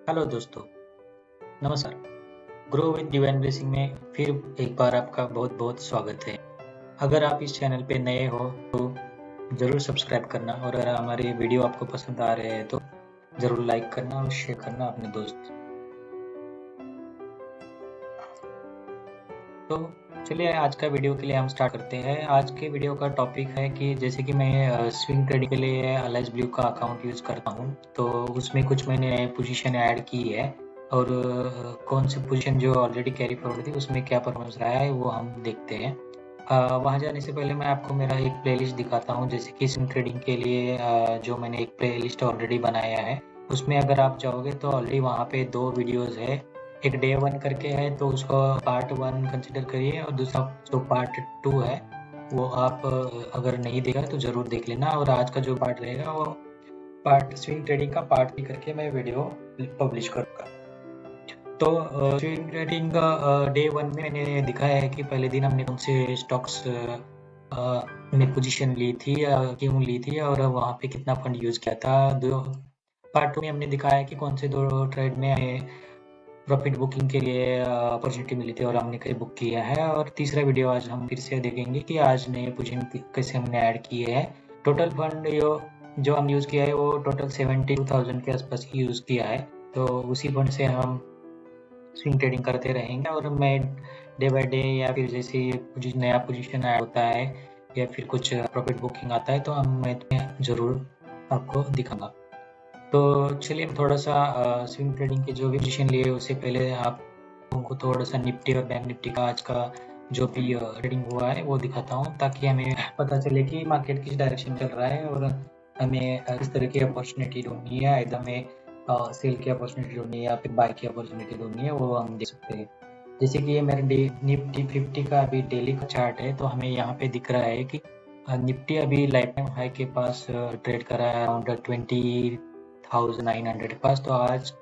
Hello दोस्तों, नमस्कार। Grow with divine blessing में फिर एक बार आपका बहुत बहुत स्वागत है। अगर आप इस चैनल पे नए हो तो ज़रूर सब्सक्राइब करना और अगर हमारे वीडियो आपको पसंद आ रहे हैं तो ज़रूर लाइक करना और शेयर करना अपने दोस्त। तो चलिए आज का वीडियो के लिए हम स्टार्ट करते हैं। आज के वीडियो का टॉपिक है कि जैसे कि मैं स्विंग ट्रेडिंग के लिए अलाइज ब्लू का अकाउंट यूज़ करता हूँ, तो उसमें कुछ मैंने नए पोजीशन ऐड की है और कौन सी पोजीशन जो ऑलरेडी कैरी फॉरवर्ड थी उसमें क्या परफॉर्मेंस रहा है वो हम देखते हैं। वहाँ जाने से पहले मैं आपको मेरा एक प्लेलिस्ट दिखाता हूँ, जैसे कि स्विंग ट्रेडिंग के लिए जो मैंने एक प्लेलिस्ट ऑलरेडी बनाया है, उसमें अगर आप जाओगे तो ऑलरेडी वहाँ पे 2 वीडियोज़ है। एक डे 1 करके है तो उसको पार्ट 1 कंसिडर करिए और दूसरा जो पार्ट 2 है वो आप अगर नहीं देखा तो ज़रूर देख लेना। और आज का जो पार्ट रहेगा वो पार्ट स्विंग ट्रेडिंग का पार्ट 3 करके मैं वीडियो पब्लिश करूँगा। तो स्विंग ट्रेडिंग डे 1 में मैंने दिखाया है कि पहले दिन हमने कौन से स्टॉक्स में पोजीशन ली थी या क्यों ली थी और वहाँ पे कितना फंड यूज़ किया था। पार्ट 2 में हमने दिखाया है कि कौन से 2 ट्रेड में हमें प्रॉफिट बुकिंग के लिए अपॉर्चुनिटी मिली थी और हमने कैसे बुक किया है। और तीसरा वीडियो आज हम फिर से देखेंगे कि आज नए पोजीशन कैसे हमने ऐड किए हैं। टोटल फंड जो हम यूज़ किया है वो टोटल 72,000 के आसपास ही यूज़ किया है। तो उसी फंड से हम स्विंग ट्रेडिंग करते रहेंगे और मैं डे बाय डे या फिर जैसे नया पोजीशन ऐड होता है या फिर कुछ प्रॉफिट बुकिंग आता है तो मैं तुम्हें ज़रूर आपको दिखाऊंगा। तो चलिए हम थोड़ा सा स्विंग ट्रेडिंग के जो भी पोजीशन लिए उससे पहले आप को थोड़ा सा निफ्टी और बैंक निफ्टी का आज का जो भी ट्रेडिंग हुआ है वो दिखाता हूँ, ताकि हमें पता चले कि मार्केट किस डायरेक्शन चल रहा है और हमें किस तरह की अपॉर्चुनिटी ढूंढनी है। एकदम हमें सेल की अपॉर्चुनिटी ढूंढनी है या फिर बाय की अपॉर्चुनिटी ढूंढनी है, वो हम देख सकते हैं। जैसे कि ये मेरा निफ्टी 50 का अभी डेली का चार्ट है, तो हमें यहाँ पे दिख रहा है कि निफ्टी अभी लाइफ टाइम हाई के पास ट्रेड कर रहा है अराउंड 20,900 के पास। तो आज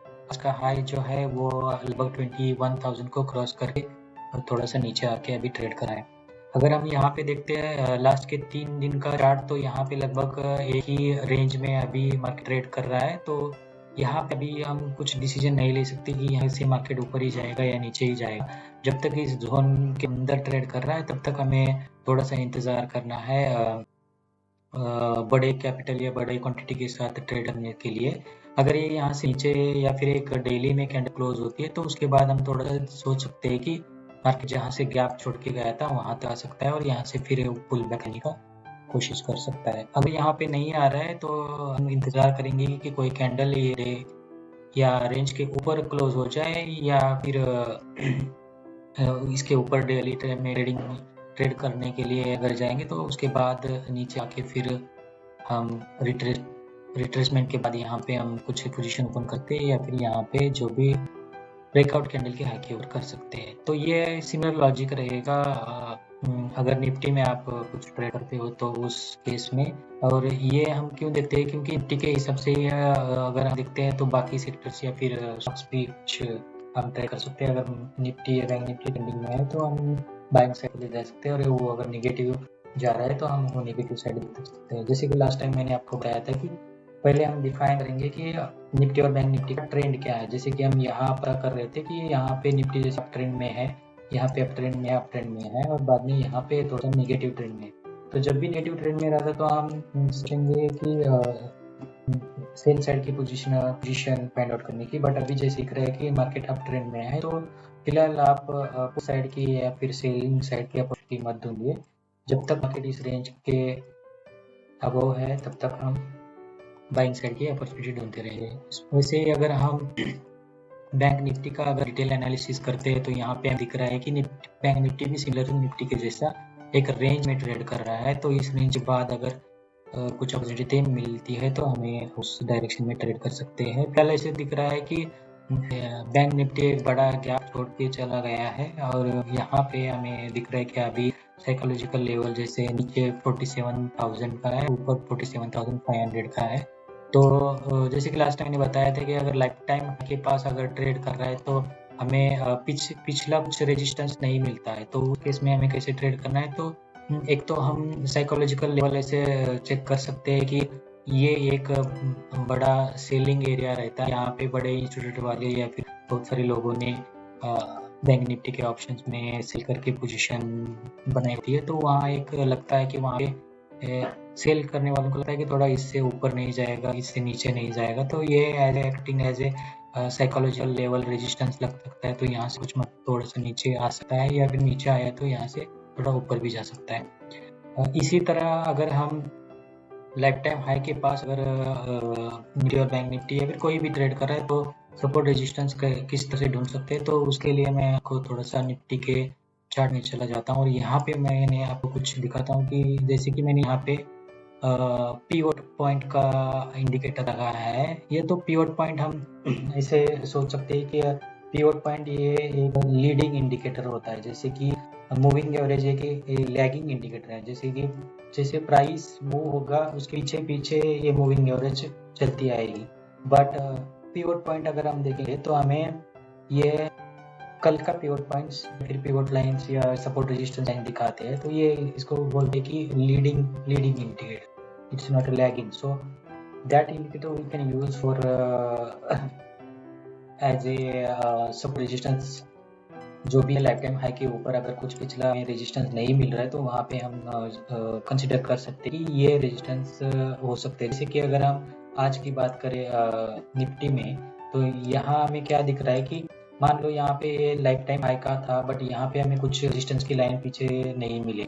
का हाई जो है वो लगभग 21,000 को क्रॉस करके थोड़ा सा नीचे आके अभी ट्रेड कर रहा है। अगर हम यहाँ पे देखते हैं लास्ट के 3 दिन का चार्ट, तो यहाँ पे लगभग एक ही रेंज में अभी मार्केट ट्रेड कर रहा है। तो यहाँ पे अभी हम कुछ डिसीजन नहीं ले सकते कि यहाँ से मार्केट ऊपर ही जाएगा या नीचे ही जाएगा। जब तक इस जोन के अंदर ट्रेड कर रहा है तब तक हमें थोड़ा सा इंतज़ार करना है बड़े कैपिटल या बड़े क्वांटिटी के साथ ट्रेड करने के लिए। अगर ये यहाँ से नीचे या फिर एक डेली में कैंडल क्लोज होती है तो उसके बाद हम थोड़ा सा सोच सकते हैं कि मार्केट जहाँ से गैप छोड़ के गया था वहाँ तक आ सकता है और यहाँ से फिर पुल बैक करने का कोशिश कर सकता है। अगर यहाँ पे नहीं आ रहा है तो हम इंतज़ार करेंगे कि कोई कैंडल ये डे या रेंज के ऊपर क्लोज हो जाए या फिर इसके ऊपर डेली ट्रेड करने के लिए अगर जाएंगे तो उसके बाद नीचे आके फिर हम रिट्रेसमेंट के बाद यहाँ पे हम कुछ पोजीशन ओपन करते हैं या फिर यहाँ पे जो भी ब्रेकआउट कैंडल के हाई की ओर कर सकते हैं। तो ये सिमिलर लॉजिक रहेगा अगर निफ्टी में आप कुछ ट्रेड करते हो तो उस केस में। और ये हम क्यों देखते हैं, क्योंकि निफ्टी के हिसाब से अगर हम देखते हैं तो बाकी सेक्टर्स या फिर स्टॉक्स भी कुछ हम ट्रेड कर सकते हैं। अगर निफ्टी या बैंक निफ्टी ट्रेंडिंग में है तो हम बाइंग साइड ले जा सकते हैं और वो अगर निगेटिव जा रहा है तो हम वो निगेटिव साइड देख सकते हैं। जैसे कि लास्ट टाइम मैंने आपको बताया था कि पहले हम डिफाइन करेंगे कि निफ्टी और बैंक निफ्टी का ट्रेंड क्या है। जैसे कि हम यहाँ पर कर रहे थे कि यहाँ पे निफ्टी जैसे ट्रेंड में है, यहाँ पे अप ट्रेंड में है और बाद में यहाँ पे थोड़ा सा नेगेटिव ट्रेंड में। तो जब भी नेगेटिव ट्रेंड में रहता तो हम सोचेंगे कि सेल साइड की पोजीशन फाइंड आउट करने की। बट अभी जैसे दिख रहा है कि मार्केट अप ट्रेंड में है तो फिलहाल आप पुट साइड की या फिर सेलिंग साइड की अपॉर्चुनिटी मत ढूंढिए। जब तक मार्केट इस रेंज के अबव है तब तक हम बाइंग साइड की अपॉर्चुनिटी ढूंढते रहेंगे। वैसे अगर हम बैंक निफ्टी का अगर डिटेल एनालिसिस करते हैं तो यहाँ पे दिख रहा है कि बैंक निफ्टी भी सिमिलर टू निफ्टी के जैसा एक रेंज में ट्रेड कर रहा है। तो इस रेंज के बाद अगर कुछ अपॉर्चुनिटी मिलती है तो हमें उस डायरेक्शन में ट्रेड कर सकते हैं। फिलहाल ऐसे दिख रहा है कि बैंक निफ्टी एक बड़ा गैप छोड़ के चला गया है और यहाँ पे हमें दिख रहा है कि अभी साइकोलॉजिकल लेवल जैसे नीचे 47,000 का है, ऊपर 47,500 का है। तो जैसे कि लास्ट टाइम मैंने बताया था कि अगर लाइफ टाइम के पास अगर ट्रेड कर रहा है तो हमें पिछला कुछ रेजिस्टेंस नहीं मिलता है। तो उस केस में हमें कैसे ट्रेड करना है, तो एक तो हम साइकोलॉजिकल लेवल ऐसे चेक कर सकते हैं कि ये एक बड़ा सेलिंग एरिया रहता है। यहाँ पे बड़े इंस्टीट्यूट वाले या फिर बहुत सारे लोगों ने बैंक निफ्टी के ऑप्शंस में सेल करके पोजीशन बनाई होती है। तो वहाँ एक लगता है कि वहाँ पे सेल करने वालों को लगता है कि थोड़ा इससे ऊपर नहीं जाएगा, इससे नीचे नहीं जाएगा। तो ये as acting as a psychological level resistance लग सकता है। तो यहाँ से कुछ मत थोड़ा सा नीचे आ सकता है, या फिर नीचे आया तो यहाँ से थोड़ा ऊपर भी जा सकता है। इसी तरह अगर हम लाइफ टाइम हाई के पास अगर निफ्टी और बैंक निफ्टी या फिर कोई भी ट्रेड कर रहा है, तो सपोर्ट रेजिस्टेंस किस तरह से ढूंढ सकते हैं। तो उसके लिए मैं आपको थोड़ा सा निफ्टी के चार्ट में चला जाता हूँ और यहाँ पे मैंने आपको कुछ दिखाता हूँ कि जैसे कि मैंने यहाँ पे पीवोट पॉइंट का इंडिकेटर लगाया है। ये तो पीवोट पॉइंट हम ऐसे सोच सकते हैं कि पीवोट पॉइंट ये एक लीडिंग इंडिकेटर होता है, जैसे कि मूविंग एवरेज एक लैगिंग इंडिकेटर है। जैसे प्राइस मूव होगा उसके पीछे पीछे ये मूविंग एवरेज चलती आएगी। बट पीवोट पॉइंट अगर हम देखेंगे तो हमें ये कल का पीवोट पॉइंट्स फिर पीवोट लाइंस या सपोर्ट रेजिस्टेंस लाइन दिखाते हैं। तो ये इसको बोलते हैं कि leading indicator, it's not a lagging. So that indicator we can use for as a support resistance. जो भी है लाइफ टाइम हाई के ऊपर अगर कुछ पिछला रेजिस्टेंस नहीं मिल रहा है तो वहाँ पे हम कंसिडर कर सकते हैं कि ये रेजिस्टेंस हो सकते हैं। जैसे कि अगर हम आज की बात करें निफ्टी में, तो यहाँ हमें क्या दिख रहा है कि मान लो यहाँ पे लाइफ टाइम हाई का था, बट यहाँ पे हमें कुछ रेजिस्टेंस की लाइन पीछे नहीं मिली।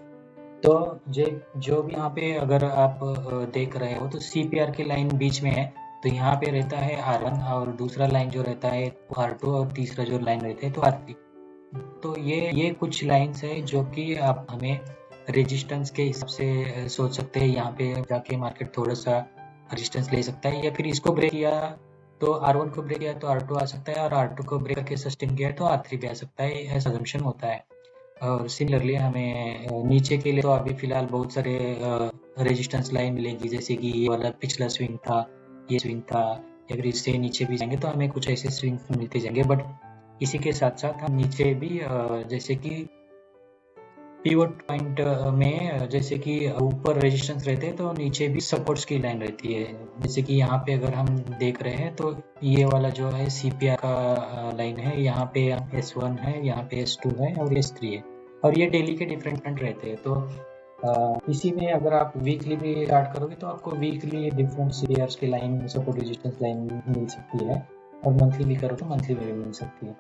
तो जो भी यहाँ पे अगर आप देख रहे हो तो CPR की लाइन बीच में है। तो यहाँ पे रहता है R1 और दूसरा लाइन जो रहता है R2 और तीसरा जो लाइन रहता है तो R3। तो ये कुछ लाइंस है जो कि आप हमें रेजिस्टेंस के हिसाब से सोच सकते हैं। यहाँ पे जाके मार्केट थोड़ा सा रेजिस्टेंस ले सकता है, या फिर इसको ब्रेक किया तो R1 को ब्रेक किया तो R2 आ सकता है, और R2 को ब्रेक करके सस्टेन किया तो R3 भी आ सकता है, ऐसा असम्पशन होता है। और सिमिलरली हमें नीचे के लिए तो अभी फिलहाल बहुत सारे रेजिस्टेंस लाइन मिलेंगी, जैसे कि ये वाला पिछला स्विंग था, ये स्विंग था, या फिर इससे नीचे भी जाएंगे तो हमें कुछ ऐसे स्विंग मिलते जाएंगे। बट इसी के साथ साथ हम नीचे भी जैसे कि पिवट पॉइंट में जैसे कि ऊपर रेजिस्टेंस रहते हैं तो नीचे भी सपोर्ट्स की लाइन रहती है। जैसे कि यहाँ पे अगर हम देख रहे हैं तो ये वाला जो है CPR का लाइन है, यहाँ पे S1 है, यहाँ पे S2 है और S3 है, और ये डेली के डिफरेंट रहते हैं। तो इसी में अगर आप वीकली भी स्टार्ट करोगे तो आपको वीकली डिफरेंट CPRs की लाइन, सपोर्ट रेजिस्टेंस लाइन मिल सकती है, और मंथली भी करो तो मंथली भी मिल सकती है।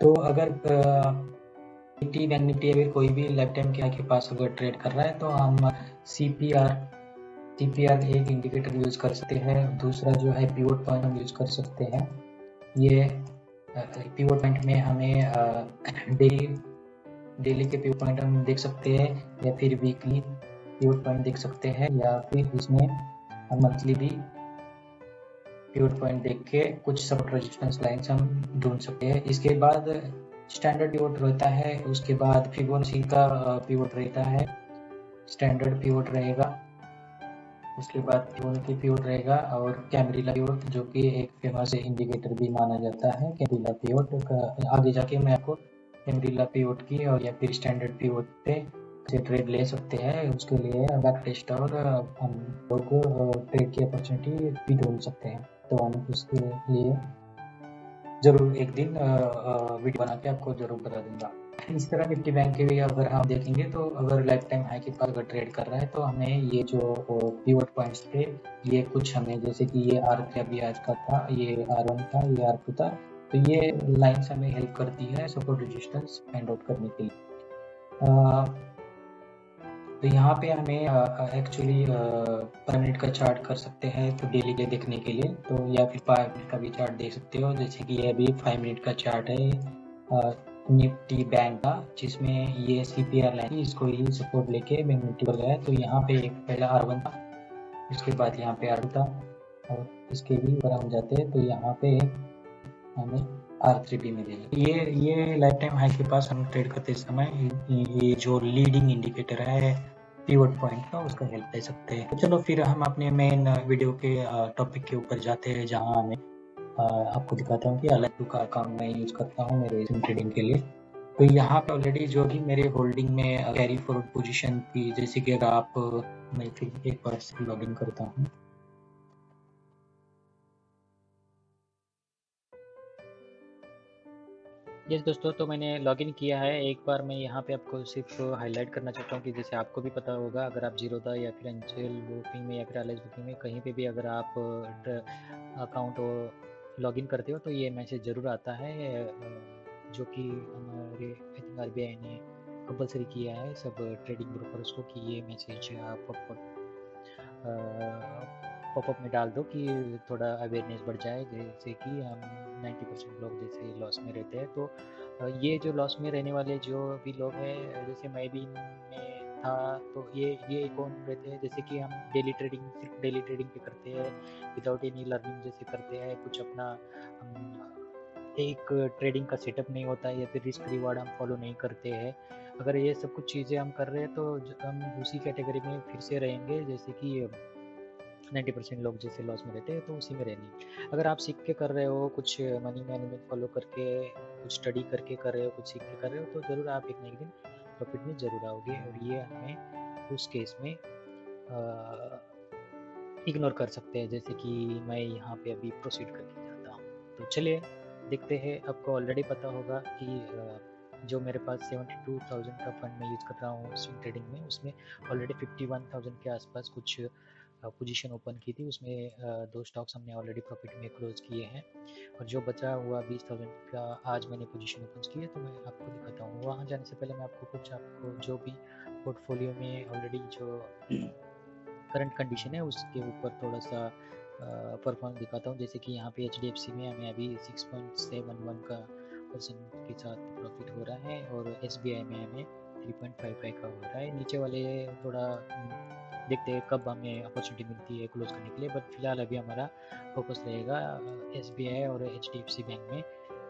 तो अगर निफ्टी बैंक निफ्टी अगर कोई भी लाइफ टाइम के पास अगर ट्रेड कर रहा है तो हम CPR एक इंडिकेटर यूज कर सकते हैं। दूसरा जो है पिवट पॉइंट हम यूज कर सकते हैं। ये पिवट पॉइंट में हमें डेली के पिवट पॉइंट हम देख सकते हैं, या फिर वीकली पिवट पॉइंट देख सकते हैं, या फिर इसमें हम मंथली भी पिवट पॉइंट देख के कुछ सपोर्ट रेजिस्टेंस लाइंस हम ढूंढ सकते हैं। इसके बाद स्टैंडर्ड पिवट रहता है, उसके बाद फिबोनाची का पिवट रहता है, स्टैंडर्ड पिवट रहेगा, उसके बाद फिबोनाची पिवट रहेगा, और कैमरिला पिवट जो कि एक फेमस इंडिकेटर भी माना जाता है। कैमरिला पिवट का आगे जाके मैं आपको कैमरिला पिवट की और या फिर स्टैंडर्ड पिवट पे से ट्रेड ले सकते हैं, उसके लिए बैक टेस्ट और हम लोग ट्रेड की अपॉर्चुनिटी भी ढूंढ सकते हैं। तो हम उसके लिए जरूर एक दिन वीडियो बना के आपको जरूर बता दूंगा। इस तरह निफ्टी बैंक के भी अगर हम देखेंगे तो अगर लाइफ टाइम हाई के पास अगर ट्रेड कर रहा है तो हमें ये जो पिवट पॉइंट्स थे, ये कुछ हमें जैसे कि ये R3 अभी आज का था, ये R1 था, ये R2 था, तो ये लाइन्स हमें हेल्प करती है सपोर्ट रेजिस्टेंस फाइंड आउट करने के लिए। तो यहाँ पे हमें एक्चुअली पर मिनट का चार्ट कर सकते हैं तो डेली के देखने के लिए, तो या फिर 5 मिनट का भी चार्ट देख सकते हो। जैसे कि ये अभी 5 मिनट का चार्ट है निफ्टी बैंक का, जिसमें ये CPR लाइन इसको ही सपोर्ट लेके बैंक निफ्टी पर गया है। तो यहाँ पे एक पहला R1 था, उसके बाद यहाँ पे R2 था, और इसके भी ऊपर हम जाते हैं तो यहाँ पे हमें R3 भी मिलेगी। ये लाइफ टाइम हाई के पास हम ट्रेड करते समय ये जो लीडिंग इंडिकेटर है पिवट पॉइंट का, उसका हेल्प ले सकते हैं। तो चलो फिर हम अपने मेन वीडियो के टॉपिक के ऊपर जाते हैं, जहाँ मैं आपको दिखाता हूँ कि अलग का अकाउंट मैं यूज करता हूँ मेरे ट्रेडिंग के लिए। तो यहाँ पे ऑलरेडी जो भी मेरे होल्डिंग में कैरी फॉरवर्ड पोजीशन थी, जैसे कि अगर आप मैं फिर एक बार से लॉगिन करता हूँ, यस दोस्तों, तो मैंने लॉगिन किया है। एक बार मैं यहाँ पे आपको सिर्फ हाईलाइट करना चाहता हूँ कि जैसे आपको भी पता होगा, अगर आप जीरोधा या फिर एंजल बुकिंग में या फिर एलआईसी बुकिंग में कहीं पे भी अगर आप अकाउंट लॉगिन करते हो तो ये मैसेज ज़रूर आता है, जो कि हमारे आई थिंक आरबीआई ने कंपलसरी किया है सब ट्रेडिंग ब्रोकर्स को कि ये मैसेज आप पॉपअप में डाल दो कि थोड़ा अवेयरनेस बढ़ जाए, जैसे कि हम 90% लोग जैसे लॉस में रहते हैं। तो ये जो लॉस में रहने वाले जो भी लोग हैं, जैसे मैं भी इनमें था, तो ये कौन रहते हैं, जैसे कि हम डेली ट्रेडिंग सिर्फ डेली ट्रेडिंग पे करते हैं, विदाउट एनी लर्निंग जैसे करते हैं, कुछ अपना हम एक ट्रेडिंग का सेटअप नहीं होता है या फिर रिस्क रिवार्ड हम फॉलो नहीं करते हैं। अगर ये सब कुछ चीज़ें हम कर रहे हैं तो हम उसी कैटेगरी में फिर से रहेंगे, जैसे कि 90% लोग जैसे लॉस में रहते हैं तो उसी में रहनी। अगर आप सीख के कर रहे हो, कुछ मनी मैनेजमेंट फॉलो करके, कुछ स्टडी करके कर रहे हो, कुछ सीख के कर रहे हो, तो ज़रूर आप एक ना एक दिन प्रॉफिट में ज़रूर आओगे, और ये हमें उस केस में इग्नोर कर सकते हैं, जैसे कि मैं यहाँ पे अभी प्रोसीड करके जाता हूँ। तो चलिए देखते हैं। आपको ऑलरेडी पता होगा कि जो मेरे पास 72,000 का फंड मैं यूज़ कर रहा हूँ स्विंग ट्रेडिंग में, उसमें ऑलरेडी 51,000 के आसपास कुछ पोजीशन ओपन की थी। उसमें दो स्टॉक्स हमने ऑलरेडी प्रॉफिट में क्लोज किए हैं, और जो बचा हुआ 20,000 का आज मैंने पोजीशन ओपन की है, तो मैं आपको दिखाता हूँ। वहाँ जाने से पहले मैं आपको जो भी पोर्टफोलियो में ऑलरेडी जो करंट कंडीशन है उसके ऊपर थोड़ा सा परफॉर्मेंस दिखाता हूँ। जैसे कि यहाँ पे HDFC में हमें अभी 6.71 का परसेंट के साथ प्रॉफिट हो रहा है, और SBI में हमें 3.55 का हो रहा है। नीचे वाले थोड़ा देखते हैं कब हमें अपॉर्चुनिटी मिलती है क्लोज करने के लिए, बट फिलहाल अभी हमारा फोकस रहेगा SBI और HDFC बैंक में।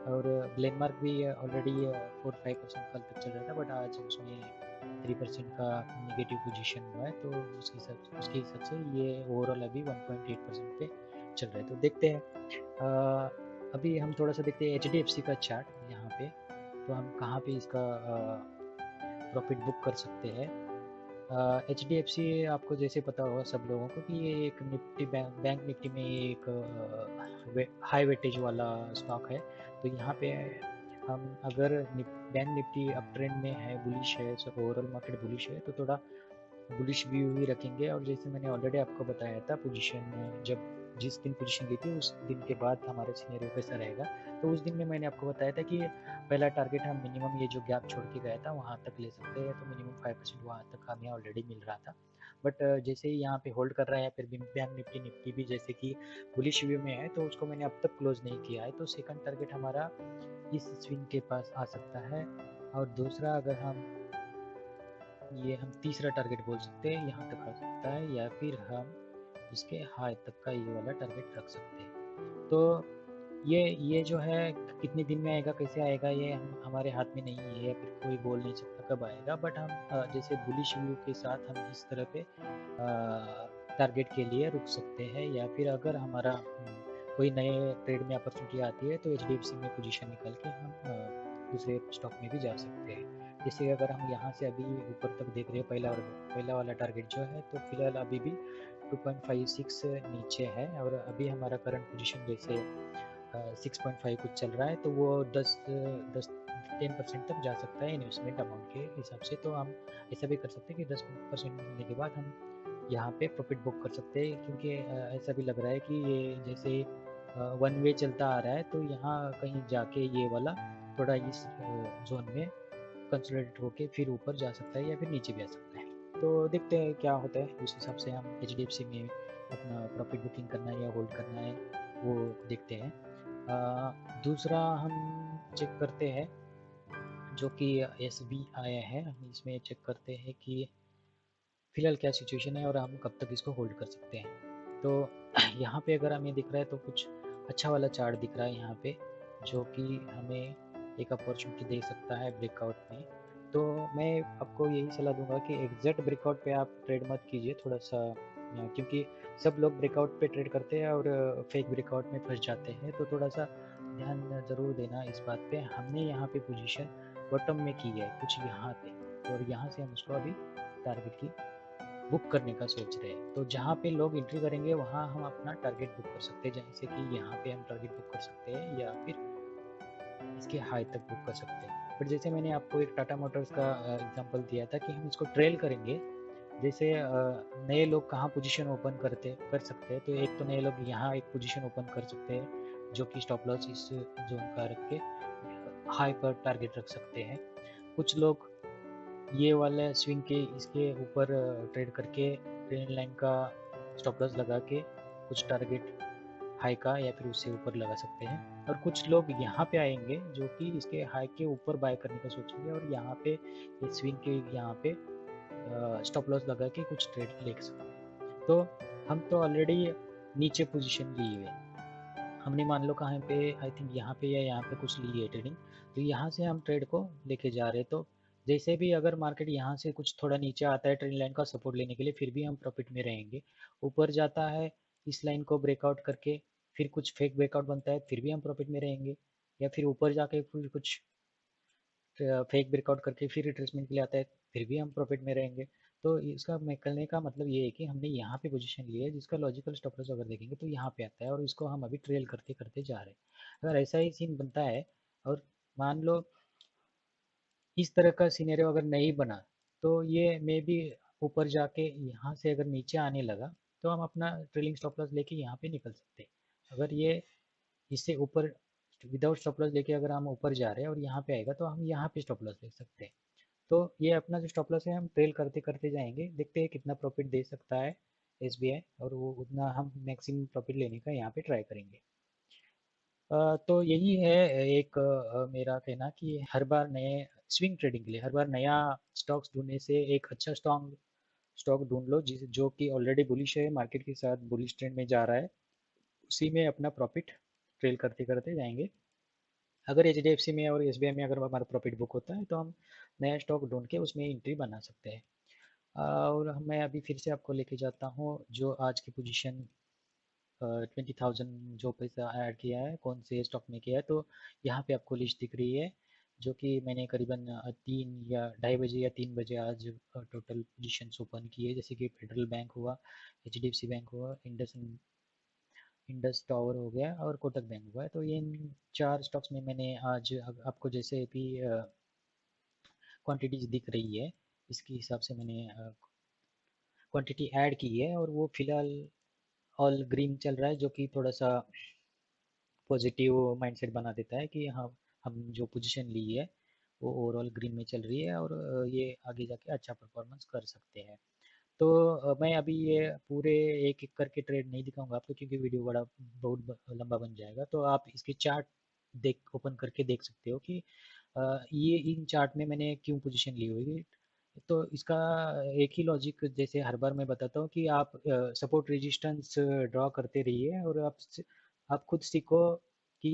और ग्लेनमार्क भी ऑलरेडी 4-5% कल तक चल रहा था, बट आज उसमें 3% का नेगेटिव पोजीशन हुआ है, तो उसके हिसाब से ये ओवरऑल अभी 1.8% पे चल रहा है। तो देखते हैं। अभी हम थोड़ा सा देखते हैं HDFC का चार्ट यहाँ पे, तो हम कहाँ पे इसका प्रॉफिट बुक कर सकते हैं। HDFC आपको जैसे पता होगा सब लोगों को कि ये एक निफ्टी बैंक निफ्टी में हाई वेटेज वाला स्टॉक है। तो यहाँ पे हम अगर बैंक निफ्टी अप ट्रेंड में है, बुलिश है, सब ओवरऑल मार्केट बुलिश है, तो थोड़ा बुलिश व्यू ही रखेंगे। और जैसे मैंने ऑलरेडी आपको बताया था, पोजीशन जब जिस दिन पोजीशन ली थी उस दिन के बाद हमारा सिनेरियो कैसा रहेगा, तो उस दिन में मैंने आपको बताया था कि पहला टारगेट हम मिनिमम ये जो गैप छोड़ के गया था वहाँ तक ले सकते हैं, तो मिनिमम 5% वहाँ तक हमें ऑलरेडी मिल रहा था। बट जैसे ही यहाँ पे होल्ड कर रहा है, फिर भी बैंक निफ्टी निफ्टी भी जैसे कि बुलिश व्यू में है, तो उसको मैंने अब तक क्लोज नहीं किया है। तो सेकंड टारगेट हमारा इस स्विंग के पास आ सकता है। और दूसरा, अगर हम तीसरा टारगेट बोल सकते हैं, यहाँ तक आ सकता है, या फिर हम इसके हाई तक का ये वाला टारगेट रख सकते हैं। तो ये जो है कितने दिन में आएगा, कैसे आएगा, ये हमारे हाथ में नहीं है, या फिर कोई बोल नहीं सकता कब आएगा। बट हम जैसे बुलिश व्यू के साथ हम इस तरह पे टारगेट के लिए रुक सकते हैं, या फिर अगर हमारा कोई नए ट्रेड में अपॉर्चुनिटी आती है तो HDFC में पोजीशन निकाल के हम दूसरे स्टॉक में भी जा सकते हैं। जैसे अगर हम यहाँ से अभी ऊपर तक देख रहे हैं, पहला वाला टारगेट जो है, तो फिलहाल अभी भी 2.56 नीचे है, और अभी हमारा करंट पोजीशन जैसे 6.5 कुछ चल रहा है, तो वो 10% तक जा सकता है इन्वेस्टमेंट अमाउंट के हिसाब से। तो हम ऐसा भी कर सकते हैं कि 10% मिलने के बाद हम यहाँ पे प्रॉफिट बुक कर सकते हैं, क्योंकि ऐसा भी लग रहा है कि ये जैसे वन वे चलता आ रहा है, तो यहाँ कहीं जाके ये वाला थोड़ा इस जोन में कंसोलिडेट होके फिर ऊपर जा सकता है या फिर नीचे भी आ सकता है। तो देखते हैं क्या होता है, उस हिसाब से हम HDFC में अपना प्रॉफिट बुकिंग करना है या होल्ड करना है, वो देखते हैं। दूसरा हम चेक करते हैं जो कि SBI है, हम इसमें चेक करते हैं कि फ़िलहाल क्या सिचुएशन है और हम कब तक इसको होल्ड कर सकते हैं। तो यहाँ पे अगर हमें दिख रहा है तो कुछ अच्छा वाला चार्ट दिख रहा है यहाँ पे, जो कि हमें एक अपॉर्चुनिटी दे सकता है ब्रेकआउट में। तो मैं आपको यही सलाह दूँगा कि एग्ज़ैक्ट ब्रेकआउट पे आप ट्रेड मत कीजिए थोड़ा-सा, क्योंकि सब लोग ब्रेकआउट पे ट्रेड करते हैं और फेक ब्रेकआउट में फँस जाते हैं, तो थोड़ा-सा ध्यान ज़रूर देना इस बात पे। हमने यहाँ पे पोज़ीशन बॉटम में की है, कुछ यहाँ पे, और यहाँ से हम उसको अभी टारगेट की बुक करने का सोच रहे हैं। तो जहाँ पे लोग एंट्री करेंगे वहाँ हम अपना टारगेट बुक कर सकते हैं, जैसे कि यहाँ पे हम टारगेट बुक कर सकते हैं, या फिर इसके हाई तक बुक कर सकते हैं। बट जैसे मैंने आपको एक टाटा मोटर्स का एग्जांपल दिया था कि हम इसको ट्रेल करेंगे, जैसे नए लोग कहाँ पोजीशन ओपन कर सकते हैं, तो एक तो नए लोग यहाँ एक पोजीशन ओपन कर सकते हैं जो कि स्टॉप लॉस इस जोन का रख के हाई पर टारगेट रख सकते हैं। कुछ लोग ये वाला स्विंग के इसके ऊपर ट्रेड करके ट्रेंड लाइन का स्टॉप लॉस लगा के कुछ टारगेट हाई का या फिर उससे ऊपर लगा सकते हैं। और कुछ लोग यहाँ पे आएंगे जो कि इसके हाई के ऊपर बाय करने का सोचेंगे और यहाँ पे ये स्विंग के यहाँ पे स्टॉप लॉस लगा के कुछ ट्रेड ले सकते हैं। तो हम तो ऑलरेडी नीचे पोजीशन लिए हुए, हमने मान लो कहाँ पे, आई थिंक यहाँ पे या यहाँ पे कुछ ली है ट्रेडिंग, तो यहाँ से हम ट्रेड को लेके जा रहे हैं। तो जैसे भी अगर मार्केट यहाँ से कुछ थोड़ा नीचे आता है ट्रेंड लाइन का सपोर्ट लेने के लिए, फिर भी हम प्रॉफिट में रहेंगे। ऊपर जाता है इस लाइन को ब्रेकआउट करके, फिर कुछ फेक ब्रेकआउट बनता है, फिर भी हम प्रॉफिट में रहेंगे। या फिर ऊपर जाके फिर कुछ फेक ब्रेकआउट करके फिर रिट्रेसमेंट के लिए आता है, फिर भी हम प्रॉफिट में रहेंगे। तो इसका कहने का मतलब ये है कि हमने यहाँ पे पोजीशन ली है जिसका लॉजिकल स्टॉप लॉस अगर देखेंगे तो यहाँ पे आता है, और इसको हम अभी ट्रेल करते करते जा रहे हैं। अगर ऐसा ही सीन बनता है और मान लो इस तरह का सिनेरियो अगर नहीं बना, तो ये मे भी ऊपर जाके यहाँ से अगर नीचे आने लगा तो हम अपना ट्रेलिंग स्टॉप लॉस लेके यहाँ पे निकल सकते हैं। अगर ये इससे ऊपर विदाउट स्टॉप लॉस लेके अगर हम ऊपर जा रहे हैं और यहाँ पे आएगा तो हम यहाँ पे स्टॉप लॉस ले सकते हैं। तो ये अपना जो स्टॉप लॉस है हम ट्रेल करते करते जाएंगे, देखते हैं कितना प्रॉफिट दे सकता है एसबीआई, और वो उतना हम मैक्सिमम प्रॉफिट लेने का यहाँ पे ट्राई करेंगे। तो यही है एक मेरा कहना कि हर बार नए स्विंग ट्रेडिंग के लिए हर बार नया स्टॉक्स ढूंढने से एक अच्छा स्ट्रॉन्ग स्टॉक ढूंढ लो जिस जो कि ऑलरेडी बुलिश है, मार्केट के साथ बुलिश ट्रेंड में जा रहा है, उसी में अपना प्रॉफिट ट्रेल करते करते जाएंगे। अगर एच डी एफ सी में और एस बी आई में अगर हमारा प्रॉफिट बुक होता है तो हम नया स्टॉक ढूंढ के उसमें एंट्री बना सकते हैं। और मैं अभी फिर से आपको लेके जाता हूँ जो आज की पोजीशन 20,000 जो पैसा ऐड किया है कौन से स्टॉक में किया है। तो यहाँ पे आपको लिस्ट दिख रही है जो कि मैंने करीबन 3 या 2:30 बजे या 3 बजे आज टोटल पोजीशन ओपन की है, जैसे कि फेडरल बैंक हुआ, H D F C bank हुआ, इंडस टावर हो गया और कोटक बैंक हुआ है। तो ये इन 4 स्टॉक्स में मैंने आज आपको जैसे भी क्वांटिटीज दिख रही है इसके हिसाब से मैंने क्वांटिटी ऐड की है, और वो फिलहाल ऑल ग्रीन चल रहा है जो कि थोड़ा सा पॉजिटिव माइंडसेट बना देता है कि हाँ हम जो पोजीशन ली है वो ओवरऑल ग्रीन में चल रही है और ये आगे जाके अच्छा परफॉर्मेंस कर सकते हैं। तो मैं अभी ये पूरे एक एक करके ट्रेड नहीं दिखाऊंगा आपको क्योंकि वीडियो बहुत लंबा बन जाएगा। तो आप इसके चार्ट देख ओपन करके देख सकते हो कि ये इन चार्ट में मैंने क्यों पोजीशन ली हुई है। तो इसका एक ही लॉजिक जैसे हर बार मैं बताता हूँ कि आप सपोर्ट रेजिस्टेंस ड्रॉ करते रहिए और आप खुद सीखो कि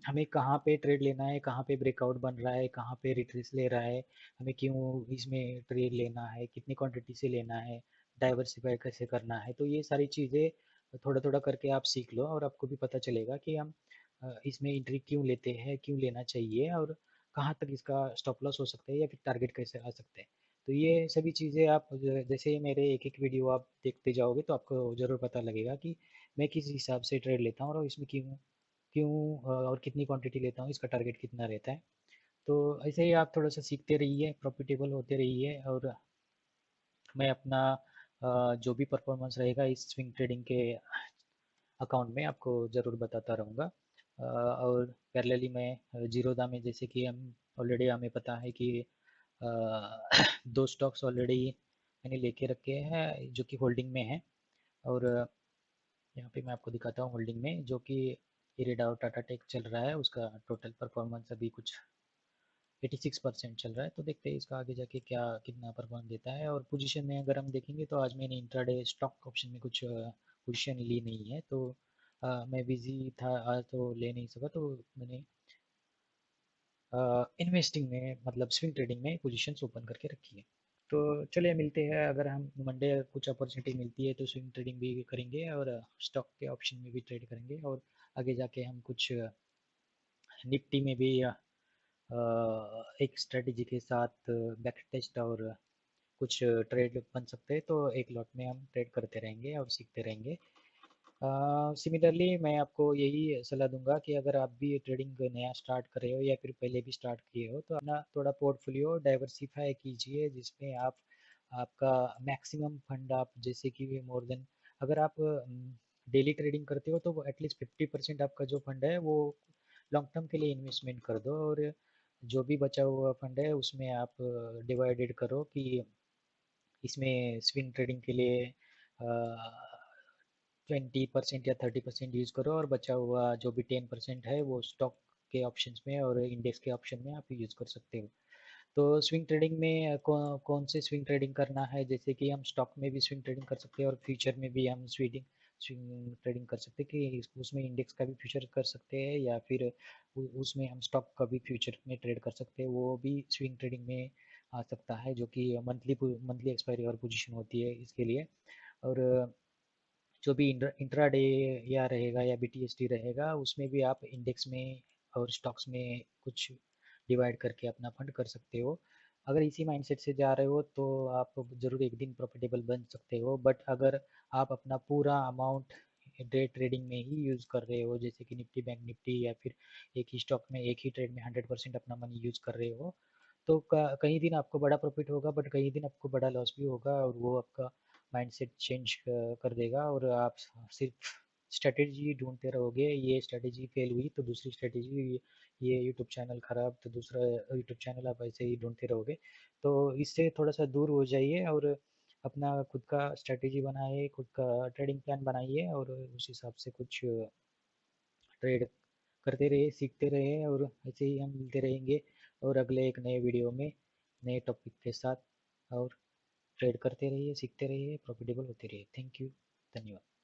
हमें कहाँ पे ट्रेड लेना है, कहाँ पे ब्रेकआउट बन रहा है, कहाँ पे रिट्रेस ले रहा है, हमें क्यों इसमें ट्रेड लेना है, कितनी क्वांटिटी से लेना है, डाइवर्सिफाई कैसे करना है। तो ये सारी चीज़ें थोड़ा थोड़ा करके आप सीख लो और आपको भी पता चलेगा कि हम इसमें एंट्री क्यों लेते हैं, क्यों लेना चाहिए, और कहाँ तक इसका स्टॉप लॉस हो सकता है या फिर टारगेट कैसे आ सकते हैं। तो ये सभी चीज़ें आप जैसे मेरे एक एक वीडियो आप देखते जाओगे तो आपको ज़रूर पता लगेगा कि मैं किस हिसाब से ट्रेड लेता हूँ और इसमें क्यों क्यों और कितनी क्वांटिटी लेता हूँ, इसका टारगेट कितना रहता है। तो ऐसे ही आप थोड़ा सा सीखते रहिए, प्रॉफिटेबल होते रहिए, और मैं अपना जो भी परफॉर्मेंस रहेगा इस स्विंग ट्रेडिंग के अकाउंट में आपको ज़रूर बताता रहूँगा। और पैरेलली मैं जीरोधा में जैसे कि हम ऑलरेडी हमें पता है कि अ, 2 स्टॉक्स ऑलरेडी मैंने लेके रखे हैं जो कि होल्डिंग में है। और यहाँ पे मैं आपको दिखाता हूँ होल्डिंग में जो कि इरेडा और टाटा टेक चल रहा है, उसका टोटल परफॉर्मेंस अभी कुछ 86% चल रहा है। तो देखते हैं इसका आगे जाके क्या कितना परफॉर्म देता है। और पोजीशन में अगर हम देखेंगे तो आज मैंने इंट्राडे स्टॉक ऑप्शन में कुछ पोजीशन ली नहीं है, तो मैं बिजी था आज तो ले नहीं सका, तो मैंने इन्वेस्टिंग में मतलब स्विंग ट्रेडिंग में पोजीशंस ओपन करके रखी है। तो चलिए मिलते हैं, अगर हम मंडे कुछ अपॉर्चुनिटी मिलती है तो स्विंग ट्रेडिंग भी करेंगे और स्टॉक के ऑप्शन में भी ट्रेड करेंगे, और आगे जाके हम कुछ निफ्टी में भी एक स्ट्रेटजी के साथ बैक टेस्ट और कुछ ट्रेड बन सकते हैं। तो एक लॉट में हम ट्रेड करते रहेंगे और सीखते रहेंगे। सिमिलरली मैं आपको यही सलाह दूंगा कि अगर आप भी ट्रेडिंग नया स्टार्ट कर रहे हो या फिर पहले भी स्टार्ट किए हो तो अपना थोड़ा पोर्टफोलियो डाइवर्सिफाई कीजिए, जिसमें आप आपका मैक्सिमम फंड आप जैसे कि मोर देन, अगर आप डेली ट्रेडिंग करते हो तो एटलीस्ट 50% आपका जो फंड है वो लॉन्ग टर्म के लिए इन्वेस्टमेंट कर दो, और जो भी बचा हुआ फंड है उसमें आप डिवाइडेड करो कि इसमें स्विंग ट्रेडिंग के लिए 20% या 30% यूज़ करो, और बचा हुआ जो भी 10% है वो स्टॉक के ऑप्शंस में और इंडेक्स के ऑप्शन में आप यूज़ कर सकते हो। तो स्विंग ट्रेडिंग में कौन से स्विंग ट्रेडिंग करना है, जैसे कि हम स्टॉक में भी स्विंग ट्रेडिंग कर सकते हैं और फ्यूचर में भी हम स्विंग ट्रेडिंग कर सकते हैं कि उसमें इंडेक्स का भी फ्यूचर कर सकते हैं या फिर उसमें हम स्टॉक का भी फ्यूचर में ट्रेड कर सकते हैं, वो भी स्विंग ट्रेडिंग में आ सकता है, जो कि मंथली मंथली एक्सपायरी और पोजीशन होती है इसके लिए। और जो भी इंट्रा डे या रहेगा या BTST रहेगा उसमें भी आप इंडेक्स में और स्टॉक्स में कुछ डिवाइड करके अपना फंड कर सकते हो। अगर इसी माइंडसेट से जा रहे हो तो आप जरूर एक दिन प्रॉफिटेबल बन सकते हो, बट अगर आप अपना पूरा अमाउंट डे ट्रेडिंग में ही यूज़ कर रहे हो, जैसे कि निफ्टी बैंक निफ्टी या फिर एक ही स्टॉक में एक ही ट्रेड में 100% अपना मनी यूज़ कर रहे हो, तो कहीं दिन आपको बड़ा प्रॉफिट होगा बट कहीं दिन आपको बड़ा लॉस भी होगा, और वो आपका माइंडसेट चेंज कर देगा और आप सिर्फ स्ट्रेटेजी ढूंढते रहोगे, ये स्ट्रेटेजी फेल हुई तो दूसरी स्ट्रेटेजी, ये यूट्यूब चैनल खराब तो दूसरा यूट्यूब चैनल, आप ऐसे ही ढूंढते रहोगे। तो इससे थोड़ा सा दूर हो जाइए और अपना खुद का स्ट्रेटेजी बनाइए, खुद का ट्रेडिंग प्लान बनाइए और उस हिसाब से कुछ ट्रेड करते रहिए, सीखते रहिए, और ऐसे ही हम मिलते रहेंगे और अगले एक नए वीडियो में नए टॉपिक के साथ। और ट्रेड करते रहिए, सीखते रहिए, प्रॉफिटेबल होते रहिए। थैंक यू, धन्यवाद।